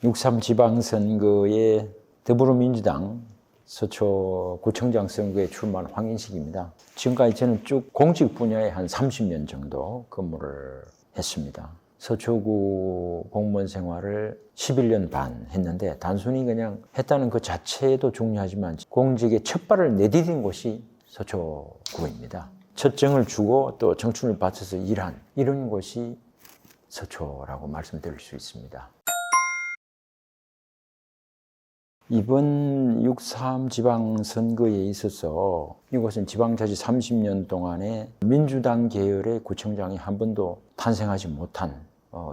6.3 지방선거에 더불어민주당 서초구청장 선거에 출마한 황인식입니다. 지금까지 저는 쭉 공직 분야에 한 30년 정도 근무를 했습니다. 서초구 공무원 생활을 11년 반 했는데 단순히 그냥 했다는 그 자체도 중요하지만 공직에 첫 발을 내디딘 곳이 서초구입니다. 첫 정을 주고 또 청춘을 바쳐서 일한 이런 곳이 서초라고 말씀드릴 수 있습니다. 이번 6.3 지방선거에 있어서 이곳은 지방자치 30년 동안에 민주당 계열의 구청장이 한 번도 탄생하지 못한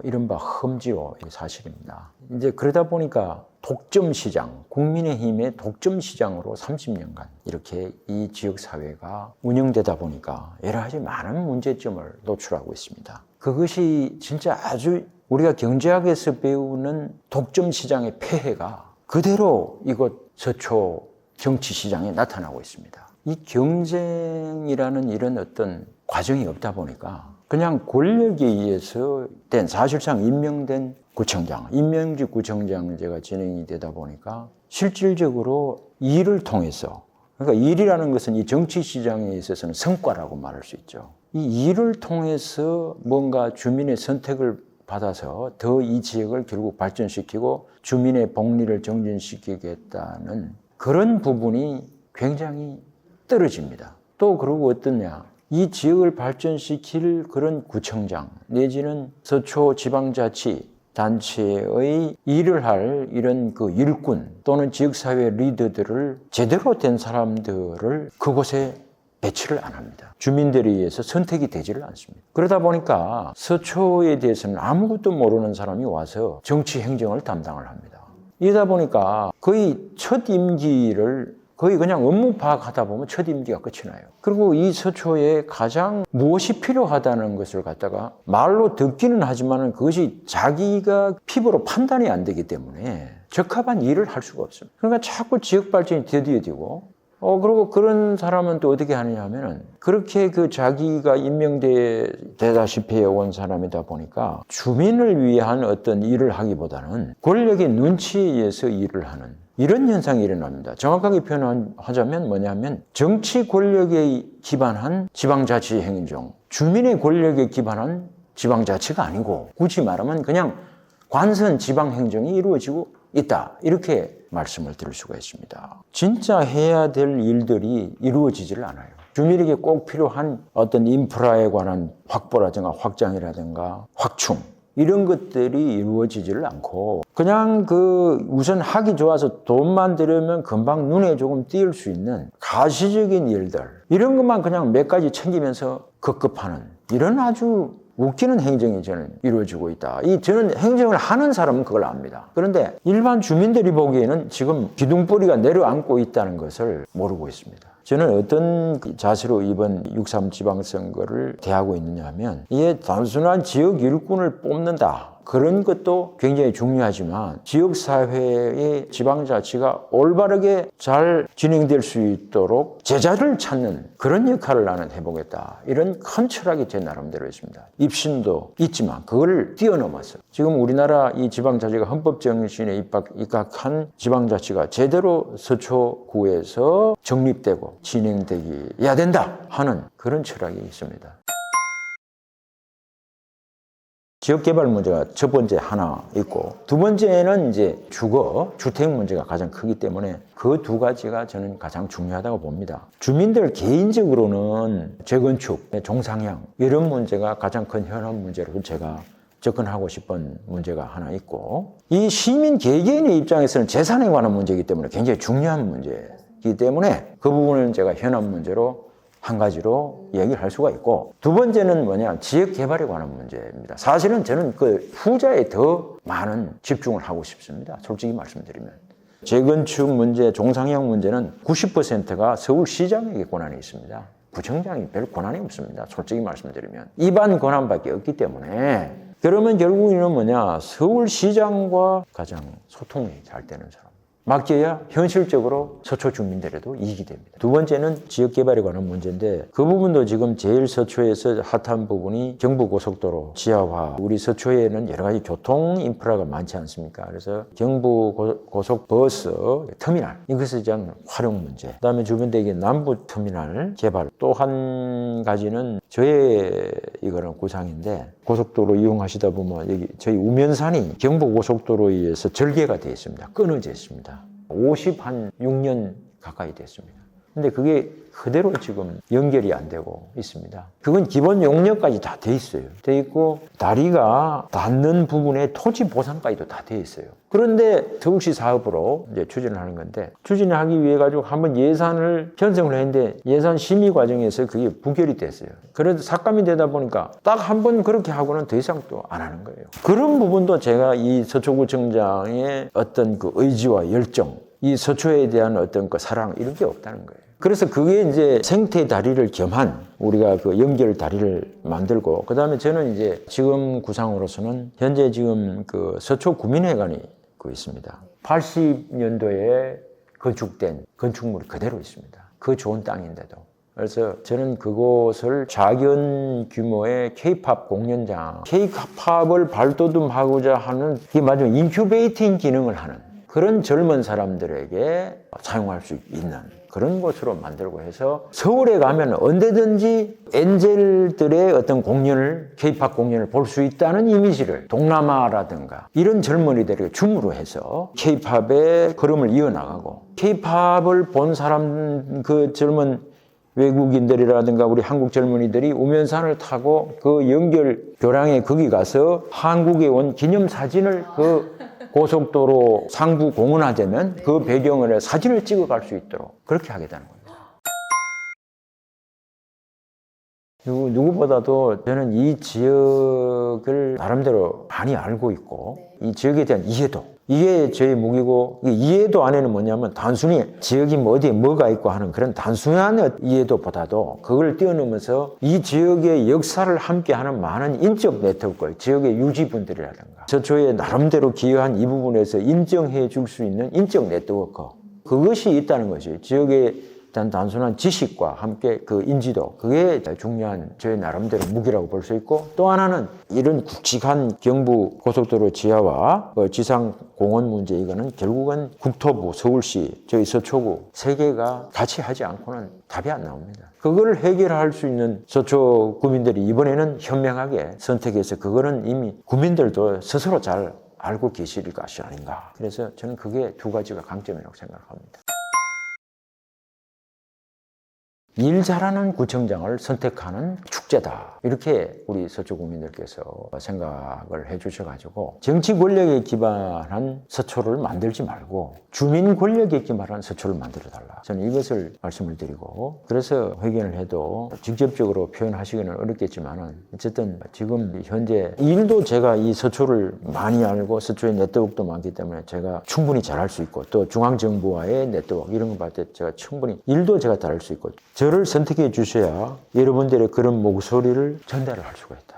이른바 험지로 사실입니다. 이제 그러다 보니까 독점시장, 국민의힘의 독점시장으로 30년간 이렇게 이 지역사회가 운영되다 보니까 여러 가지 많은 문제점을 노출하고 있습니다. 그것이 진짜 아주 우리가 경제학에서 배우는 독점시장의 폐해가 그대로 이곳 서초 정치시장에 나타나고 있습니다. 이 경쟁이라는 이런 어떤 과정이 없다 보니까 그냥 권력에 의해서 된 사실상 임명된 구청장, 임명직 구청장제가 진행이 되다 보니까 실질적으로 일을 통해서 그러니까 일이라는 것은 이 정치시장에 있어서는 성과라고 말할 수 있죠. 이 일을 통해서 뭔가 주민의 선택을 받아서 더 이 지역을 결국 발전시키고 주민의 복리를 정진시키겠다는 그런 부분이 굉장히 떨어집니다. 또 그러고 어떠냐? 이 지역을 발전시킬 그런 구청장 내지는 서초 지방자치 단체의 일을 할 이런 그 일꾼 또는 지역사회 리더들을 제대로 된 사람들을 그곳에 배치를 안 합니다. 주민들에 의해서 선택이 되지를 않습니다. 그러다 보니까 서초에 대해서는 아무것도 모르는 사람이 와서 정치 행정을 담당을 합니다. 이러다 보니까 거의 첫 임기를 거의 그냥 업무 파악하다 보면 첫 임기가 끝이 나요. 그리고 이 서초에 가장 무엇이 필요하다는 것을 갖다가 말로 듣기는 하지만 그것이 자기가 피부로 판단이 안 되기 때문에 적합한 일을 할 수가 없습니다. 그러니까 자꾸 지역 발전이 더디어지고 그리고 그런 사람은 또 어떻게 하느냐 하면은 그렇게 그 자기가 임명되다시피 온 사람이다 보니까 주민을 위한 어떤 일을 하기보다는 권력의 눈치에 의해서 일을 하는 이런 현상이 일어납니다. 정확하게 표현하자면 뭐냐면 정치 권력에 기반한 지방자치 행정, 주민의 권력에 기반한 지방자치가 아니고 굳이 말하면 그냥 관선 지방행정이 이루어지고 있다. 이렇게 말씀을 드릴 수가 있습니다. 진짜 해야 될 일들이 이루어지지를 않아요. 주민에게 꼭 필요한 어떤 인프라에 관한 확보라든가 확장이라든가 확충 이런 것들이 이루어지지를 않고 그냥 우선 하기 좋아서 돈만 들으면 금방 눈에 조금 띄일 수 있는 가시적인 일들 이런 것만 그냥 몇 가지 챙기면서 급급하는 이런 아주 웃기는 행정이 저는 이루어지고 있다. 저는 행정을 하는 사람은 그걸 압니다. 그런데 일반 주민들이 보기에는 지금 기둥뿌리가 내려앉고 있다는 것을 모르고 있습니다. 저는 어떤 자세로 이번 6.3 지방선거를 대하고 있느냐 하면 이게 단순한 지역 일꾼을 뽑는다. 그런 것도 굉장히 중요하지만 지역사회의 지방자치가 올바르게 잘 진행될 수 있도록 제자를 찾는 그런 역할을 나는 해보겠다. 이런 큰 철학이 제 나름대로 있습니다. 입신도 있지만 그걸 뛰어넘어서 지금 우리나라 이 지방자치가 헌법정신에 입각한 지방자치가 제대로 서초구에서 정립되고 진행되기 해야 된다 하는 그런 철학이 있습니다. 지역개발 문제가 첫 번째 하나 있고 두 번째는 이제 주택 문제가 가장 크기 때문에 그 두 가지가 저는 가장 중요하다고 봅니다. 주민들 개인적으로는 재건축, 종상향 이런 문제가 가장 큰 현안 문제로 제가 접근하고 싶은 문제가 하나 있고 이 시민 개개인의 입장에서는 재산에 관한 문제이기 때문에 굉장히 중요한 문제이기 때문에 그 부분을 제가 현안 문제로 한 가지로 얘기를 할 수가 있고 두 번째는 뭐냐 지역 개발에 관한 문제입니다. 사실은 저는 그 후자에 더 많은 집중을 하고 싶습니다. 솔직히 말씀드리면 재건축 문제, 종상향 문제는 90%가 서울시장에게 권한이 있습니다. 구청장이 별 권한이 없습니다. 솔직히 말씀드리면 입안 권한밖에 없기 때문에 그러면 결국에는 뭐냐 서울시장과 가장 소통이 잘 되는 사람 맡겨야 현실적으로 서초 주민들에도 이익이 됩니다. 두 번째는 지역개발에 관한 문제인데 그 부분도 지금 제일 서초에서 핫한 부분이 경부고속도로 지하화. 우리 서초에는 여러 가지 교통 인프라가 많지 않습니까? 그래서 경부고속버스 터미널 이것에 대한 활용 문제. 그다음에 주변대교 남부 터미널 개발. 또 한 가지는 저의 이거는 구상인데 고속도로 이용하시다 보면 여기 저희 우면산이 경부고속도로에 의해서 절개가 되어 있습니다. 끊어져 있습니다. 56년 가까이 됐습니다. 근데 그게 그대로 지금 연결이 안 되고 있습니다. 그건 기본 용역까지 다 돼 있어요. 돼 있고 다리가 닿는 부분에 토지 보상까지도 다 돼 있어요. 그런데 서울시 사업으로 이제 추진을 하는 건데 추진하기 위해 가지고 한번 예산을 편성을 했는데 예산 심의 과정에서 그게 부결이 됐어요. 그래도 삭감이 되다 보니까 딱 한 번 그렇게 하고는 더 이상 또 안 하는 거예요. 그런 부분도 제가 이 서초구청장의 어떤 그 의지와 열정, 이 서초에 대한 어떤 그 사랑 이런 게 없다는 거예요. 그래서 그게 이제 생태 다리를 겸한 우리가 그 연결 다리를 만들고 그다음에 저는 이제 지금 구상으로서는 현재 지금 그 서초 구민회관이 있습니다. 80년도에 건축된 건축물이 그대로 있습니다. 그 좋은 땅인데도. 그래서 저는 그곳을 작은 규모의 K-팝 공연장, K-팝을 발돋움하고자 하는 이게 마지막 인큐베이팅 기능을 하는 그런 젊은 사람들에게 사용할 수 있는 그런 곳으로 만들고 해서 서울에 가면 언제든지 엔젤들의 어떤 공연을, K-팝 공연을 볼 수 있다는 이미지를 동남아라든가 이런 젊은이들에게 줌으로 해서 K-팝의 걸음을 이어나가고 K-팝을 본 사람, 그 젊은 외국인들이라든가 우리 한국 젊은이들이 우면산을 타고 그 연결 교량에 거기 가서 한국에 온 기념사진을 그 고속도로 상부 공원화되면 그 배경을 사진을 찍어갈 수 있도록 그렇게 하겠다는 겁니다. 누구보다도 저는 이 지역을 나름대로 많이 알고 있고 이 지역에 대한 이해도 이게 저의 무기고 이해도 안에는 뭐냐면 단순히 지역이 뭐 어디에 뭐가 있고 하는 그런 단순한 이해도보다도 그걸 뛰어넘어서 이 지역의 역사를 함께하는 많은 인적 네트워크, 지역의 유지분들이라든가 서초에 나름대로 기여한 이 부분에서 인정해 줄 수 있는 인적 네트워크 그것이 있다는 것이 지역의 단순한 지식과 함께 그 인지도 그게 중요한 저의 나름대로 무기라고 볼 수 있고 또 하나는 이런 굵직한 경부 고속도로 지하와 지상 공원 문제 이거는 결국은 국토부, 서울시, 저희 서초구 세 개가 같이 하지 않고는 답이 안 나옵니다. 그걸 해결할 수 있는 서초 구민들이 이번에는 현명하게 선택해서 그거는 이미 구민들도 스스로 잘 알고 계실 것이 아닌가. 그래서 저는 그게 두 가지가 강점이라고 생각합니다. 일 잘하는 구청장을 선택하는 축제다. 이렇게 우리 서초 구민들께서 생각을 해주셔가지고 정치 권력에 기반한 서초를 만들지 말고 주민 권력에 기반한 서초를 만들어달라. 저는 이것을 말씀을 드리고 그래서 회견을 해도 직접적으로 표현하시기는 어렵겠지만 어쨌든 지금 현재 일도 제가 이 서초를 많이 알고 서초의 네트워크도 많기 때문에 제가 충분히 잘할 수 있고 또 중앙정부와의 네트워크 이런 거 봤을 때 제가 충분히 일도 제가 잘할 수 있고 저를 선택해 주셔야 여러분들의 그런 목소리를 전달을 할 수가 있다.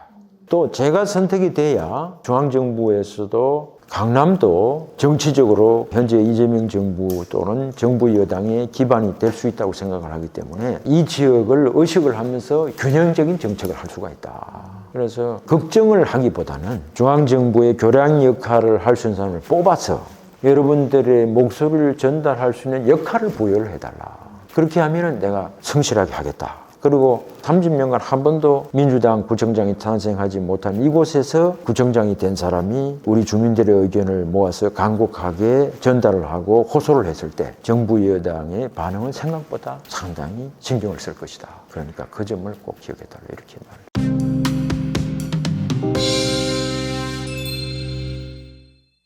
또 제가 선택이 돼야 중앙정부에서도 강남도 정치적으로 현재 이재명 정부 또는 정부 여당의 기반이 될 수 있다고 생각을 하기 때문에 이 지역을 의식을 하면서 균형적인 정책을 할 수가 있다. 그래서 걱정을 하기보다는 중앙정부의 교량 역할을 할 수 있는 사람을 뽑아서 여러분들의 목소리를 전달할 수 있는 역할을 부여를 해달라. 그렇게 하면은 내가 성실하게 하겠다. 그리고 30년간 한 번도 민주당 구청장이 탄생하지 못한 이곳에서 구청장이 된 사람이 우리 주민들의 의견을 모아서 간곡하게 전달을 하고 호소를 했을 때 정부 여당의 반응은 생각보다 상당히 신경을 쓸 것이다. 그러니까 그 점을 꼭 기억해달라 이렇게 말합니다.